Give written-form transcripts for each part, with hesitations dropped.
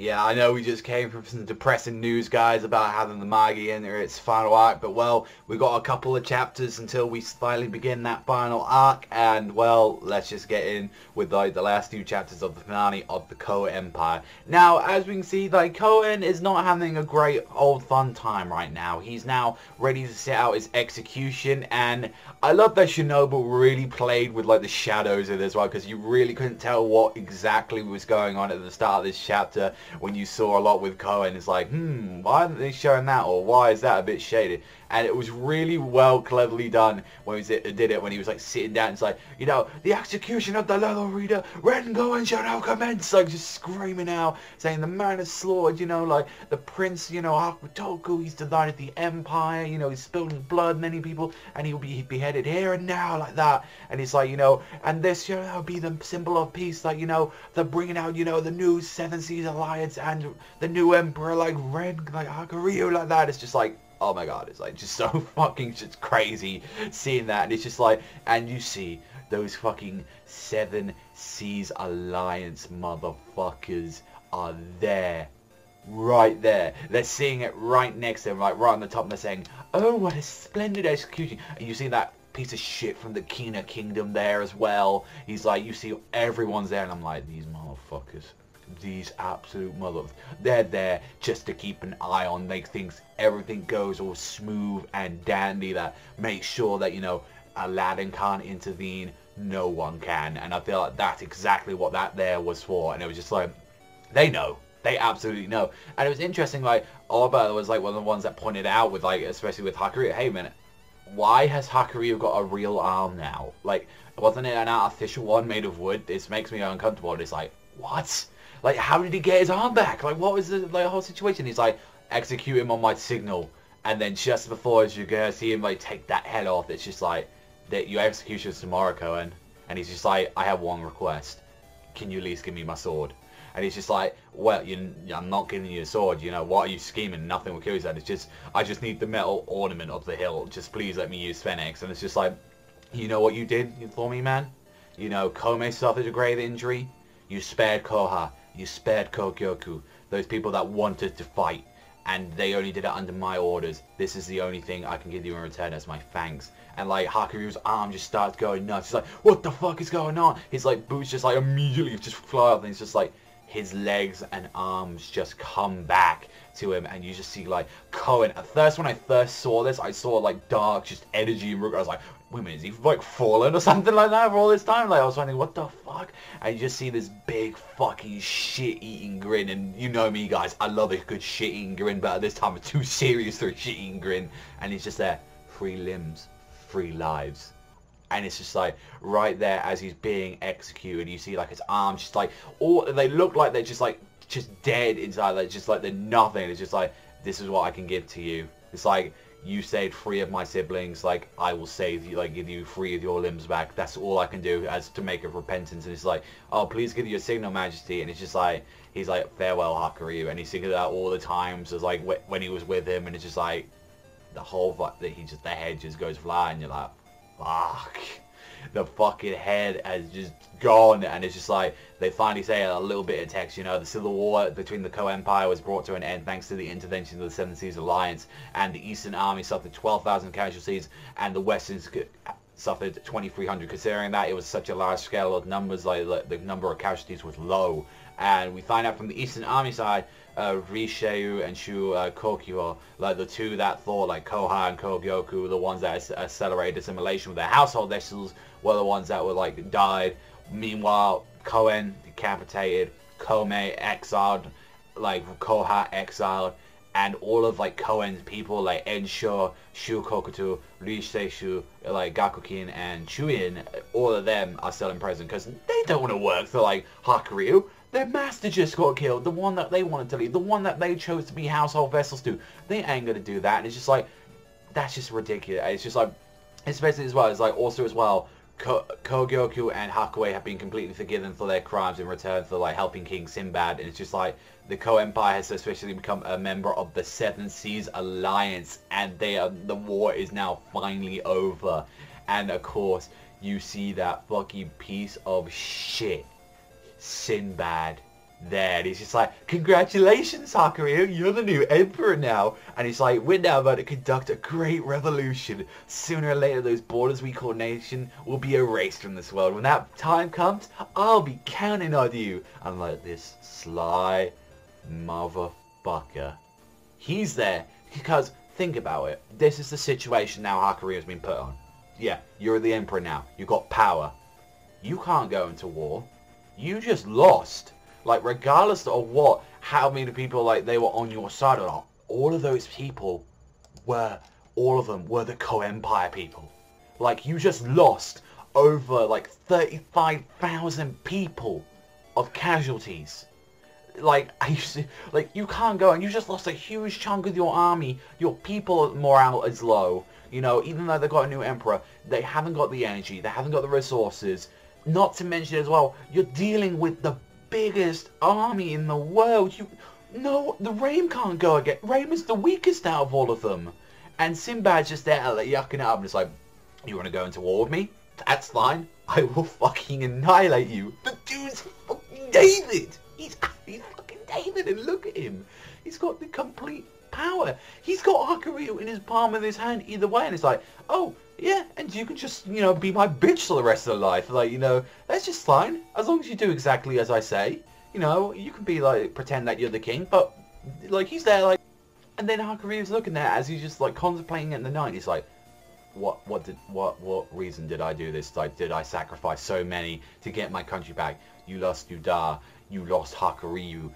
Yeah, I know we just came from some depressing news, guys, about having the Magi enter its final arc, but, well, we got a couple of chapters until we finally begin that final arc, and, well, let's just get in with, like, the last few chapters of the finale of the Kouen Empire. Now, as we can see, like, Kouen is not having a great old fun time right now. He's now ready to set out his execution, and I love that Shinobu really played with, like, the shadows in this one, because you really couldn't tell what exactly was going on at the start of this chapter. When you saw a lot with Kouen, it's like, why aren't they showing that, or why is that a bit shaded? And it was really well, cleverly done when he did it, when he was like sitting down. It's like, you know, the execution of the little reader, Rengoku shall now commence, like just screaming out, saying the man is slaughtered, you know, like the prince, you know, Hakuryuu, he's divided the empire, you know, he's spilled his blood, many people, and he'll be beheaded here and now, like that. And it's like, you know, and this, you know, be the symbol of peace, like, you know, they're bringing out, you know, the new Seven Seas Alliance and the new emperor, like Hakuryuu, like that. It's just like, oh my god, it's like just so fucking just crazy seeing that. And it's just like, and you see those fucking Seven Seas Alliance motherfuckers are there, right there. They're seeing it right next to them, like right on the top, and they're saying, oh, what a splendid execution. And you see that piece of shit from the Kina Kingdom there as well. He's like, you see everyone's there, and I'm like, these motherfuckers, these absolute they're there just to keep an eye on, make things, everything goes all smooth and dandy, that make sure that, you know, Aladdin can't intervene, no one can. And I feel like that's exactly what that there was for. And it was just like, they know, they absolutely know. And it was interesting, like, Oba was like one of the ones that pointed out with, like, especially with Hakuryuu, hey man, why has Hakuryuu got a real arm now? Like, wasn't it an artificial one made of wood? This makes me uncomfortable. And it's like, what? Like, how did he get his arm back? Like, what was the whole situation? He's like, execute him on my signal. And then just before, as you're going to see him, like, take that head off, it's just like, that your execution is tomorrow, Kouen. And he's just like, I have one request. Can you at least give me my sword? And he's just like, well, I'm not giving you a sword. You know, what are you scheming? Nothing will kill you. It's just, I just need the metal ornament of the hill. Just please let me use Phoenix. And it's just like, you know what you did for me, man? You know, Koumei suffered a grave injury. You spared Koha. You spared Kokyoku, those people that wanted to fight, and they only did it under my orders. This is the only thing I can give you in return as my thanks. And like Hakuryuu's arm just starts going nuts. He's like, what the fuck is going on? His like boots just like immediately just fly off, and it's just like his legs and arms just come back to him, and you just see like Kouen. At first, when I first saw this, I saw like dark just energy, and I was like, wait a minute, is he like fallen or something like that for all this time? Like, I was wondering, what the fuck? And you just see this big fucking shit-eating grin, and you know me, guys, I love a good shit-eating grin, but at this time it's too serious for a shit-eating grin. And he's just there, 3 limbs, 3 lives. And it's just like, right there as he's being executed, you see like his arms just like, all, they look like they're just like, just dead inside, like just like they're nothing. It's just like, this is what I can give to you. It's like, you saved 3 of my siblings, like, I will save you, like, give you 3 of your limbs back. That's all I can do as to make a repentance. And it's like, oh, please give you a signal, Majesty. And it's just like, he's like, farewell, Hakuryuu. And he's thinking about all the times as, like, when he was with him. And it's just like, the whole, the head just goes flying. You're like, fuck. The fucking head has just gone, and it's just like, they finally say a little bit of text, you know, the civil war between the Kouen Empire was brought to an end thanks to the intervention of the Seven Seas Alliance, and the Eastern Army suffered 12,000 casualties, and the Western suffered 2,300. Considering that it was such a large scale of numbers, like the number of casualties was low. And we find out from the Eastern Army side, Risheu and Shu Kokyo, like the two that thought, like Koha and Kogyoku, the ones that accelerated assimilation with their household vessels, were the ones that were like died. Meanwhile, Kouen decapitated, Koumei exiled, like Koha exiled, and all of like Kouen's people, like Ensho, Shu Kokuto, Rishishu, like Gakukin and Chuin, all of them are still in prison because they don't want to work for like Hakuryuu. Their master just got killed, the one that they wanted to lead, the one that they chose to be household vessels to. They ain't gonna do that. And it's just like, that's just ridiculous. It's just like, especially as well, it's like also as well, Kogyoku and Hakuryuu have been completely forgiven for their crimes in return for like helping King Sinbad. And it's just like, the Kouen Empire has officially become a member of the Seven Seas Alliance, and the war is now finally over. And of course, you see that fucking piece of shit, Sinbad, there. And he's just like, congratulations, Hakuryuu, you're the new emperor now. And he's like, we're now about to conduct a great revolution. Sooner or later, those borders we call nation will be erased from this world. When that time comes, I'll be counting on you. I'm like, this sly motherfucker. He's there because, think about it. This is the situation now Hakuryuu has been put on. Yeah, you're the emperor now. You've got power. You can't go into war. You just lost. Like, regardless of what, how many people, like, they were on your side or not, all of those people were, all of them were the Co-Empire people. Like, you just lost over, like, 35,000 people of casualties. Like, you can't go, and you just lost a huge chunk of your army. Your people morale is low. You know, even though they've got a new emperor, they haven't got the energy, they haven't got the resources. Not to mention as well, you're dealing with the biggest army in the world. No, the Raim can't go again. Raim is the weakest out of all of them. And Sinbad's just there, like, yucking it up, and it's like, you want to go into war with me? That's fine. I will fucking annihilate you. The dude's fucking David. He's fucking David, and look at him. He's got the complete power. He's got Hakuryuu in his palm of his hand either way, and it's like, oh, yeah, and you can just, you know, be my bitch for the rest of the life. Like, you know, that's just fine. As long as you do exactly as I say. You know, you can be like, pretend that you're the king, but, like, he's there, like, and then Hakuryuu's looking there as he's just, like, contemplating in the night. He's like, what reason did I do this? Like, did I sacrifice so many to get my country back? You lost Udar. You lost Hakuryuu. You,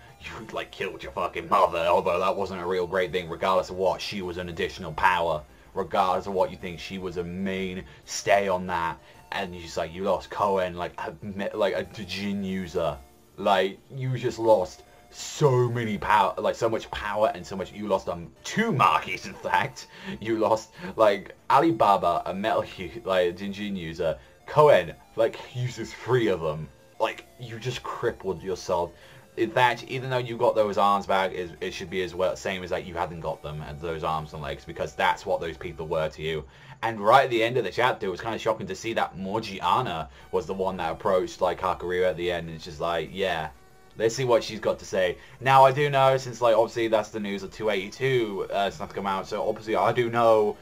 like, killed your fucking mother, although that wasn't a real great thing. Regardless of what, she was an additional power. Regardless of what you think, she was a mainstay on that. And you just, like, you lost Kouen, like a Jin user. Like, you just lost so many power, like, so much power and so much. You lost two Magis, in fact. You lost, like, Alibaba, a metal, like, Jin user. Kouen, like, uses 3 of them. Like, you just crippled yourself. In fact, even though you got those arms back, it should be as well same as that you hadn't got them, and those arms and legs, because that's what those people were to you. And right at the end of the chapter, it was kind of shocking to see that Morgiana was the one that approached, like, Hakuryuu at the end, and it's just like, yeah, let's see what she's got to say. Now, I do know, since, like, obviously that's the news of 282 stuff to come out, so obviously I do know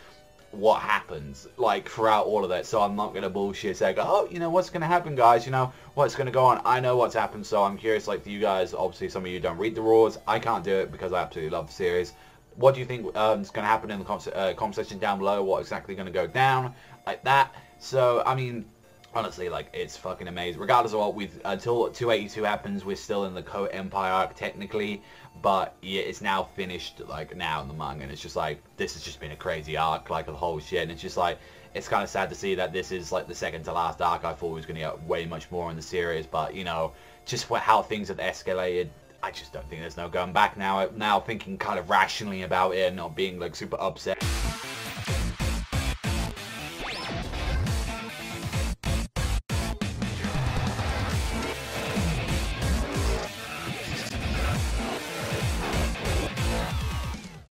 what happens, like, throughout all of that, so I'm not going to bullshit say, oh, you know, what's going to happen, guys, you know, what's going to go on. I know what's happened, so I'm curious, like, for you guys, obviously some of you don't read the rules. I can't do it because I absolutely love the series. What do you think is going to happen in the comment section down below? What exactly going to go down, like that? So, I mean, honestly, like, it's fucking amazing. Regardless of what until 282 happens, we're still in the Co-Empire arc, technically. But, yeah, it's now finished, like, now in the manga. And it's just, like, this has just been a crazy arc, like, the whole shit. And it's just, like, it's kind of sad to see that this is, like, the second to last arc. I thought we was going to get way much more in the series. But, you know, just for how things have escalated, I just don't think there's no going back now. Now thinking kind of rationally about it and not being, like, super upset.